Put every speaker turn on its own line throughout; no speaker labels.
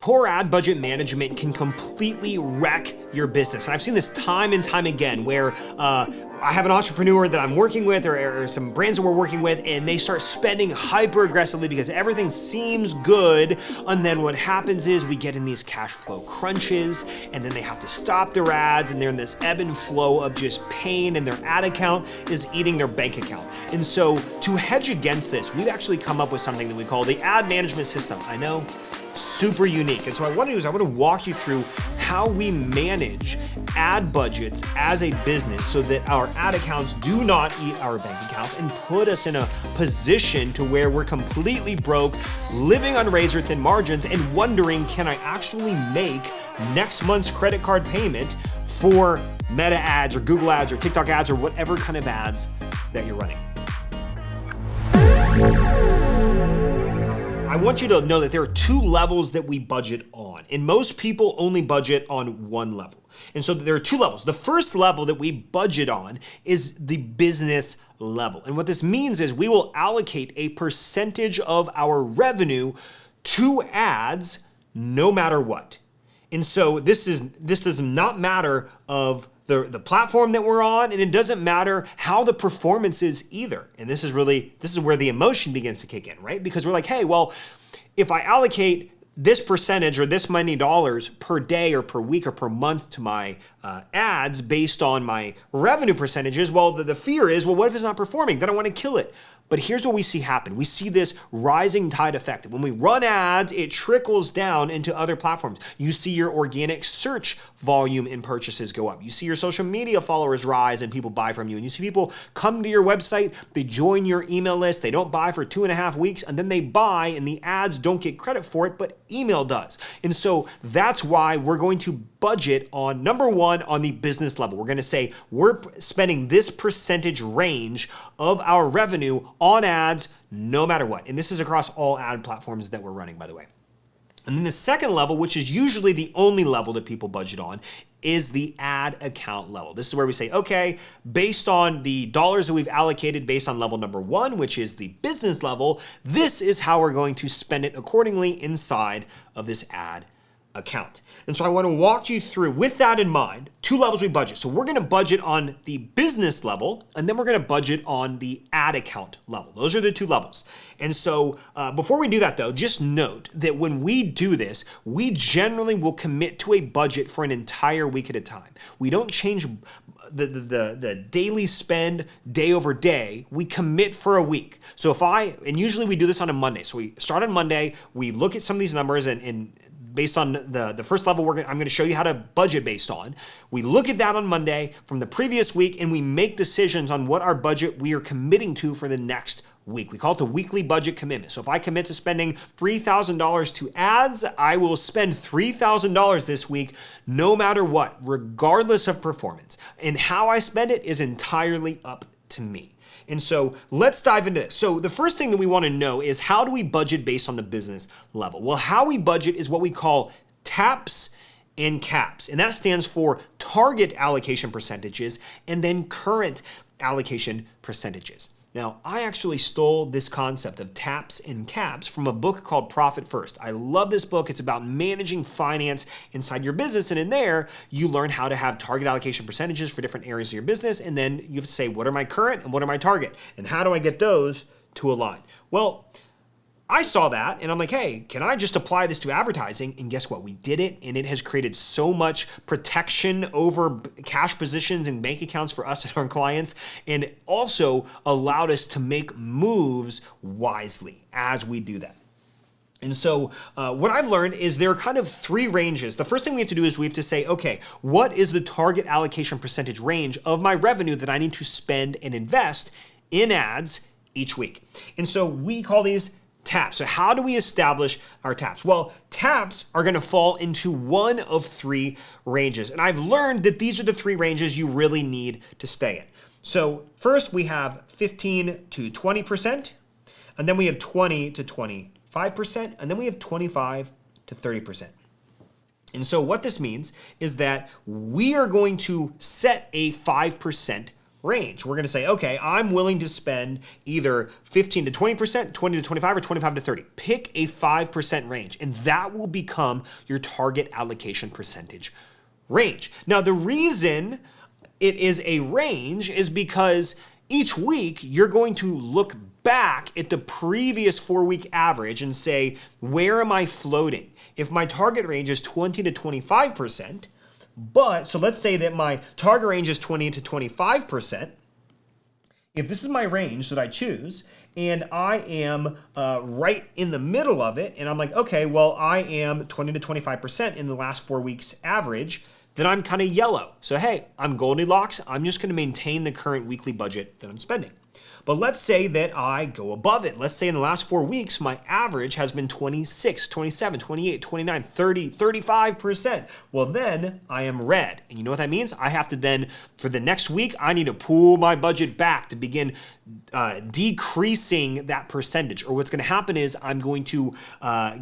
Poor ad budget management can completely wreck your business. And I've seen this time and time again where I have an entrepreneur that I'm working with or some brands that we're working with, and they start spending hyper aggressively because everything seems good. And then what happens is we get in these cash flow crunches, and then they have to stop their ads, and they're in this ebb and flow of just pain, and their ad account is eating their bank account. And so to hedge against this, we've actually come up with something that we call the ad management system. I know, super unique. And so I want to walk you through how we manage ad budgets as a business so that our ad accounts do not eat our bank accounts and put us in a position to where we're completely broke, living on razor thin margins and wondering, can I actually make next month's credit card payment for Meta ads or Google ads or TikTok ads or whatever kind of ads that you're running? I want you to know that there are two levels that we budget on, and most people only budget on one level. And so there are two levels. The first level that we budget on is the business level. And what this means is we will allocate a percentage of our revenue to ads no matter what. And so this does not matter of the platform that we're on, and it doesn't matter how the performance is either. And this is where the emotion begins to kick in, right? Because we're like, hey, well, if I allocate this percentage or this many dollars per day or per week or per month to my ads based on my revenue percentages, well, the fear is, well, what if it's not performing? Then I want to kill it. But here's what we see happen. We see this rising tide effect. When we run ads, it trickles down into other platforms. You see your organic search volume in purchases go up. You see your social media followers rise and people buy from you. And you see people come to your website, they join your email list, they don't buy for 2.5 weeks, and then they buy and the ads don't get credit for it, but email does. And so that's why we're going to budget on, number one, on the business level. We're going to say we're spending this percentage range of our revenue on ads no matter what. And this is across all ad platforms that we're running, by the way. And then the second level, which is usually the only level that people budget on, is the ad account level. This is where we say, okay, based on the dollars that we've allocated based on level number one, which is the business level, this is how we're going to spend it accordingly inside of this ad account. And so I want to walk you through, with that in mind, two levels we budget. So we're going to budget on the business level, and then we're going to budget on the ad account level. Those are the two levels. And so before we do that though, just note that when we do this, we generally will commit to a budget for an entire week at a time. We don't change the daily spend day over day. We commit for a week. So and usually we do this on a Monday. So we start on Monday, we look at some of these numbers and based on the first level I'm going to show you how to budget based on. We look at that on Monday from the previous week and we make decisions on what our budget we are committing to for the next week. We call it the weekly budget commitment. So if I commit to spending $3,000 to ads, I will spend $3,000 this week no matter what, regardless of performance. And how I spend it is entirely up to me. And so let's dive into this. So the first thing that we want to know is, how do we budget based on the business level? Well, how we budget is what we call TAPs and CAPs. And that stands for target allocation percentages and then current allocation percentages. Now, I actually stole this concept of TAPs and CAPs from a book called Profit First. I love this book. It's about managing finance inside your business. And in there, you learn how to have target allocation percentages for different areas of your business. And then you have to say, what are my current and what are my target? And how do I get those to align? Well, I saw that and I'm like, hey, can I just apply this to advertising? And guess what? We did it, and it has created so much protection over cash positions and bank accounts for us and our clients, and it also allowed us to make moves wisely as we do that. And so what I've learned is there are kind of three ranges. The first thing we have to do is we have to say, okay, what is the target allocation percentage range of my revenue that I need to spend and invest in ads each week? And so we call these TAPs. So how do we establish our TAPs? Well, TAPs are going to fall into one of three ranges. And I've learned that these are the three ranges you really need to stay in. So first we have 15 to 20%, and then we have 20 to 25%, and then we have 25 to 30%. And so what this means is that we are going to set a 5% range. We're going to say, okay, I'm willing to spend either 15 to 20%, 20 to 25, or 25 to 30. Pick a 5% range, and that will become your target allocation percentage range. Now, the reason it is a range is because each week you're going to look back at the previous 4-week average and say, where am I floating? If my target range is 20 to 25%, so let's say that my target range is 20 to 25%. If this is my range that I choose and I am right in the middle of it, and I'm like, okay, well, I am 20 to 25% in the last 4 weeks average, then I'm kind of yellow. So hey, I'm Goldilocks. I'm just going to maintain the current weekly budget that I'm spending. But let's say that I go above it. Let's say in the last 4 weeks, my average has been 26, 27, 28, 29, 30, 35%. Well, then I am red. And you know what that means? I have to then, for the next week, I need to pull my budget back to begin decreasing that percentage. Or what's going to happen is I'm going to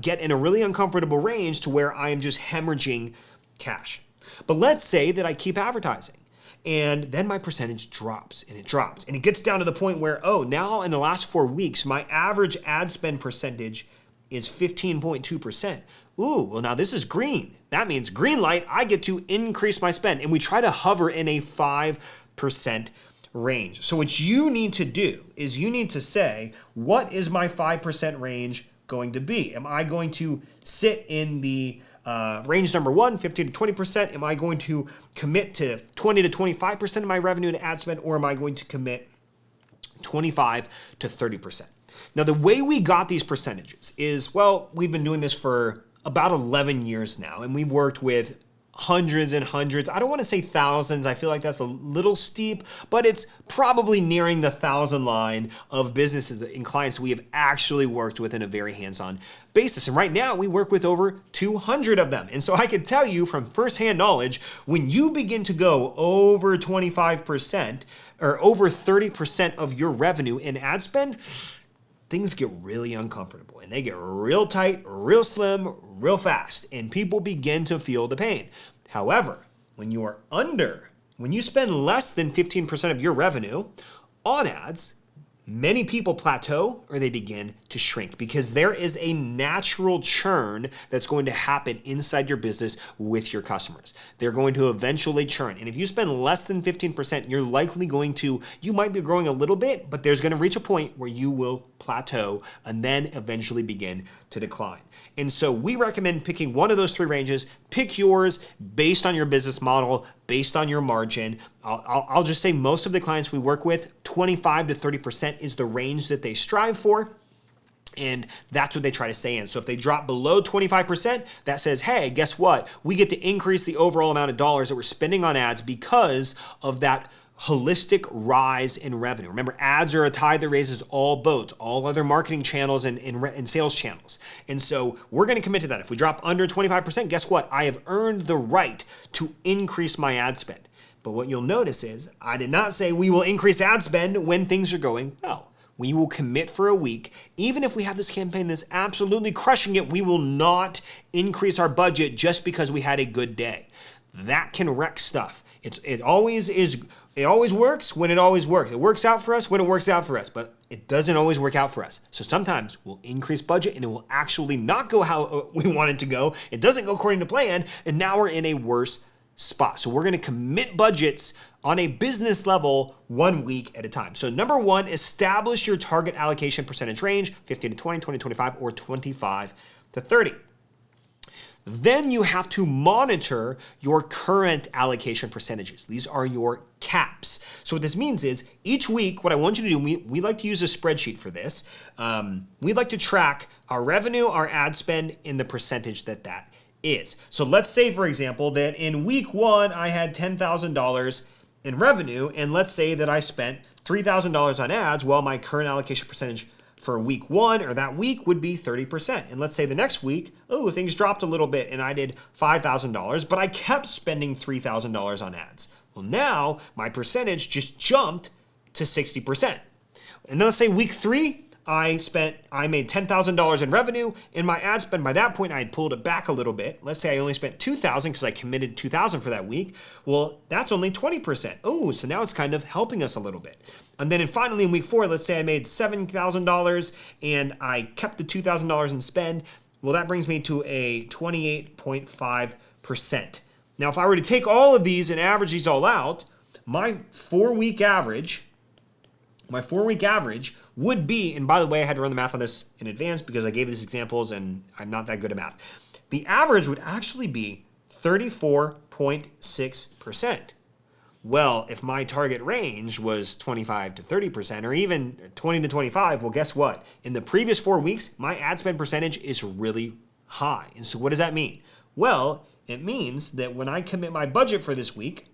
get in a really uncomfortable range to where I am just hemorrhaging cash. But let's say that I keep advertising and then my percentage drops and it drops and it gets down to the point where, oh, now in the last 4 weeks, my average ad spend percentage is 15.2%. Ooh, well, now this is green. That means green light, I get to increase my spend. And we try to hover in a 5% range. So what you need to do is you need to say, what is my 5% range going to be? Am I going to sit in the range number 1, 15 to 20%? Am I going to commit to 20 to 25% of my revenue to ad spend, or am I going to commit 25 to 30%? Now, the way we got these percentages is, well, we've been doing this for about 11 years now, and we've worked with hundreds and hundreds. I don't want to say thousands. I feel like that's a little steep, but it's probably nearing the 1,000 line of businesses and clients we have actually worked with in a very hands-on basis. And right now we work with over 200 of them. And so I can tell you from firsthand knowledge, when you begin to go over 25% or over 30% of your revenue in ad spend, things get really uncomfortable and they get real tight, real slim, real fast, and people begin to feel the pain. However, when you spend less than 15% of your revenue on ads, many people plateau or they begin to shrink because there is a natural churn that's going to happen inside your business with your customers. They're going to eventually churn. And if you spend less than 15%, you're likely you might be growing a little bit, but there's going to reach a point where you will plateau and then eventually begin to decline. And so we recommend picking one of those 3 ranges. Pick yours based on your business model, based on your margin. I'll just say most of the clients we work with, 25 to 30% is the range that they strive for. And that's what they try to stay in. So if they drop below 25%, that says, hey, guess what? We get to increase the overall amount of dollars that we're spending on ads because of that holistic rise in revenue. Remember, ads are a tide that raises all boats, all other marketing channels and sales channels. And so we're going to commit to that. If we drop under 25%, guess what? I have earned the right to increase my ad spend. But what you'll notice is I did not say we will increase ad spend when things are going well. We will commit for a week. Even if we have this campaign that's absolutely crushing it, we will not increase our budget just because we had a good day. That can wreck stuff. It always works when it always works. It works out for us when it works out for us, but it doesn't always work out for us. So sometimes we'll increase budget and it will actually not go how we want it to go. It doesn't go according to plan, and now we're in a worse spot. So we're going to commit budgets on a business level 1 week at a time. So number 1, establish your target allocation percentage range, 15 to 20, 20 to 25, or 25 to 30. Then you have to monitor your current allocation percentages. These are your caps. So what this means is each week, what I want you to do, we like to use a spreadsheet for this. We like to track our revenue, our ad spend, in the percentage that is. So let's say, for example, that in week 1, I had $10,000 in revenue, and let's say that I spent $3,000 on ads. Well, my current allocation percentage for week 1 or that week would be 30%. And let's say the next week, things dropped a little bit and I did $5,000, but I kept spending $3,000 on ads. Well, now my percentage just jumped to 60%. And then let's say week 3, I made $10,000 in revenue, and my ad spend by that point I had pulled it back a little bit. Let's say I only spent $2,000 because I committed $2,000 for that week. Well, that's only 20%. Oh, so now it's kind of helping us a little bit. And then finally in week 4, let's say I made $7,000 and I kept the $2,000 in spend. Well, that brings me to a 28.5%. Now, if I were to take all of these and average these all out, my 4-week average would be, and by the way, I had to run the math on this in advance because I gave these examples and I'm not that good at math. The average would actually be 34.6%. Well, if my target range was 25 to 30% or even 20 to 25, well, guess what? In the previous 4 weeks, my ad spend percentage is really high. And so what does that mean? Well, it means that when I commit my budget for this week,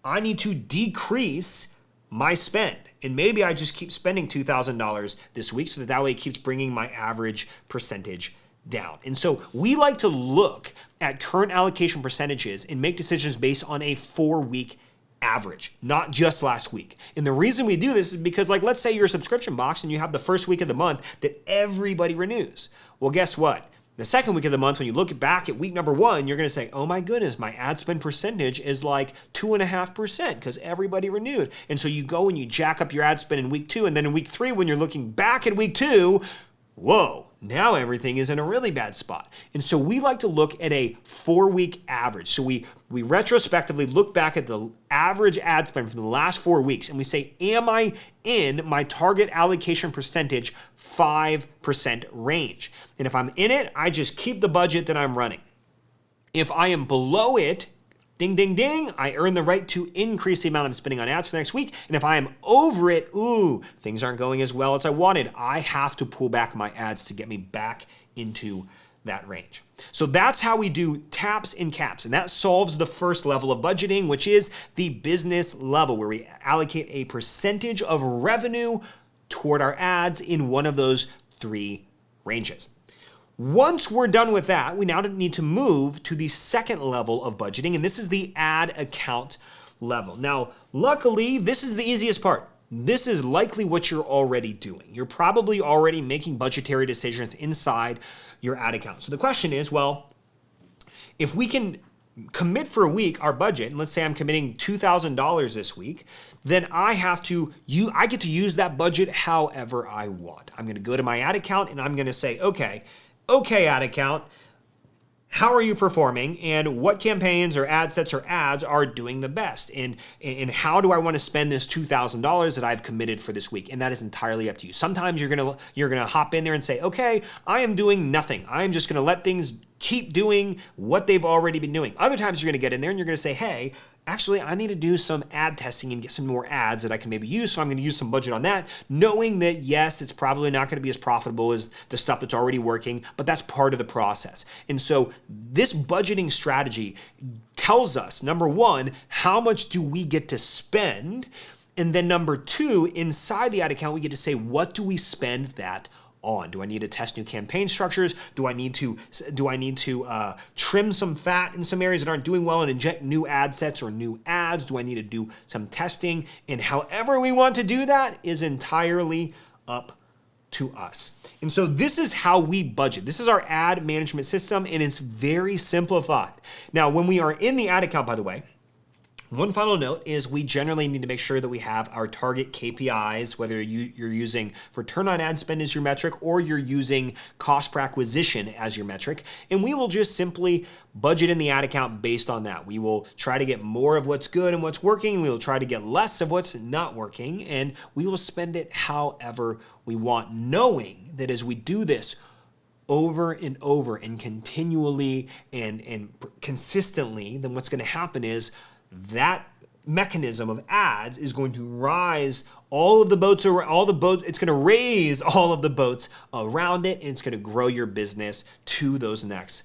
I need to decrease my spend. And maybe I just keep spending $2,000 this week so that way it keeps bringing my average percentage down. And so we like to look at current allocation percentages and make decisions based on a 4-week average, not just last week. And the reason we do this is because, like, let's say you're a subscription box and you have the first week of the month that everybody renews. Well, guess what? The second week of the month, when you look back at week number 1, you're going to say, oh my goodness, my ad spend percentage is like 2.5% because everybody renewed. And so you go and you jack up your ad spend in week 2. And then in week 3, when you're looking back at week 2, whoa, now everything is in a really bad spot. And so we like to look at a 4-week average. So we retrospectively look back at the average ad spend from the last 4 weeks and we say, am I in my target allocation percentage 5% range? And if I'm in it, I just keep the budget that I'm running. If I am below it, ding, ding, ding, I earn the right to increase the amount I'm spending on ads for next week. And if I am over it, things aren't going as well as I wanted. I have to pull back my ads to get me back into that range. So that's how we do taps and caps. And that solves the first level of budgeting, which is the business level, where we allocate a percentage of revenue toward our ads in one of those 3 ranges. Once we're done with that, we now need to move to the second level of budgeting, and this is the ad account level. Now, luckily, this is the easiest part. This is likely what you're already doing. You're probably already making budgetary decisions inside your ad account. So the question is, well, if we can commit for a week our budget, and let's say I'm committing $2,000 this week, then I get to use that budget however I want. I'm going to go to my ad account and I'm going to say, okay, ad account, how are you performing and what campaigns or ad sets or ads are doing the best? And how do I want to spend this $2,000 that I've committed for this week? And that is entirely up to you. Sometimes you're gonna hop in there and say, okay, I am doing nothing. I'm just gonna let things keep doing what they've already been doing. Other times you're gonna get in there and you're gonna say, hey, actually, I need to do some ad testing and get some more ads that I can maybe use. So I'm going to use some budget on that, knowing that, yes, it's probably not going to be as profitable as the stuff that's already working, but that's part of the process. And so this budgeting strategy tells us, number 1, how much do we get to spend? And then number 2, inside the ad account, we get to say, what do we spend that on? Do I need to test new campaign structures? Do I need to trim some fat in some areas that aren't doing well and inject new ad sets or new ads? Do I need to do some testing? And however we want to do that is entirely up to us. And so this is how we budget. This is our ad management system, and it's very simplified. Now, when we are in the ad account, by the way, one final note is we generally need to make sure that we have our target KPIs, whether you're using return on ad spend as your metric or you're using cost per acquisition as your metric. And we will just simply budget in the ad account based on that. We will try to get more of what's good and what's working. We will try to get less of what's not working, and we will spend it however we want, knowing that as we do this over and over and continually and consistently, then what's going to happen is that mechanism of ads is going to rise all of the boats, it's going to raise all of the boats around it, and it's going to grow your business to those next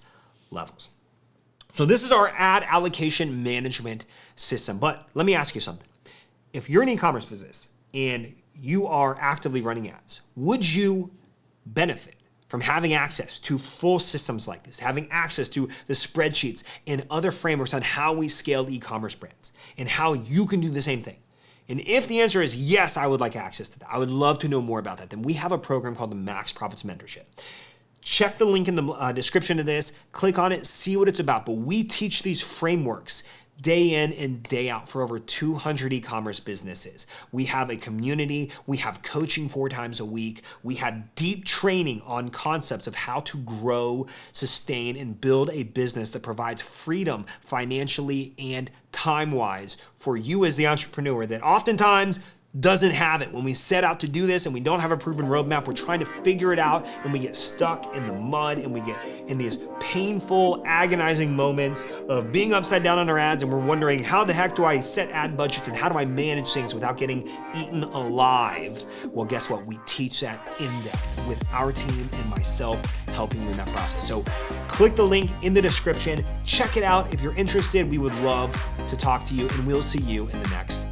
levels. So this is our ad allocation management system. But let me ask you something. If you're an e-commerce business and you are actively running ads, would you benefit from having access to full systems like this, having access to the spreadsheets and other frameworks on how we scale e-commerce brands and how you can do the same thing? And if the answer is yes, I would like access to that, I would love to know more about that, then we have a program called the Max Profits Mentorship. Check the link in the description of this, click on it, see what it's about. But we teach these frameworks day in and day out for over 200 e-commerce businesses. We have a community, we have coaching 4 times a week, we have deep training on concepts of how to grow, sustain, and build a business that provides freedom financially and time-wise for you as the entrepreneur that oftentimes doesn't have it. When we set out to do this and we don't have a proven roadmap, we're trying to figure it out and we get stuck in the mud and we get in these painful, agonizing moments of being upside down on our ads and we're wondering, how the heck do I set ad budgets and how do I manage things without getting eaten alive? Well, guess what? We teach that in depth with our team and myself helping you in that process. So click the link in the description, check it out. If you're interested, we would love to talk to you and we'll see you in the next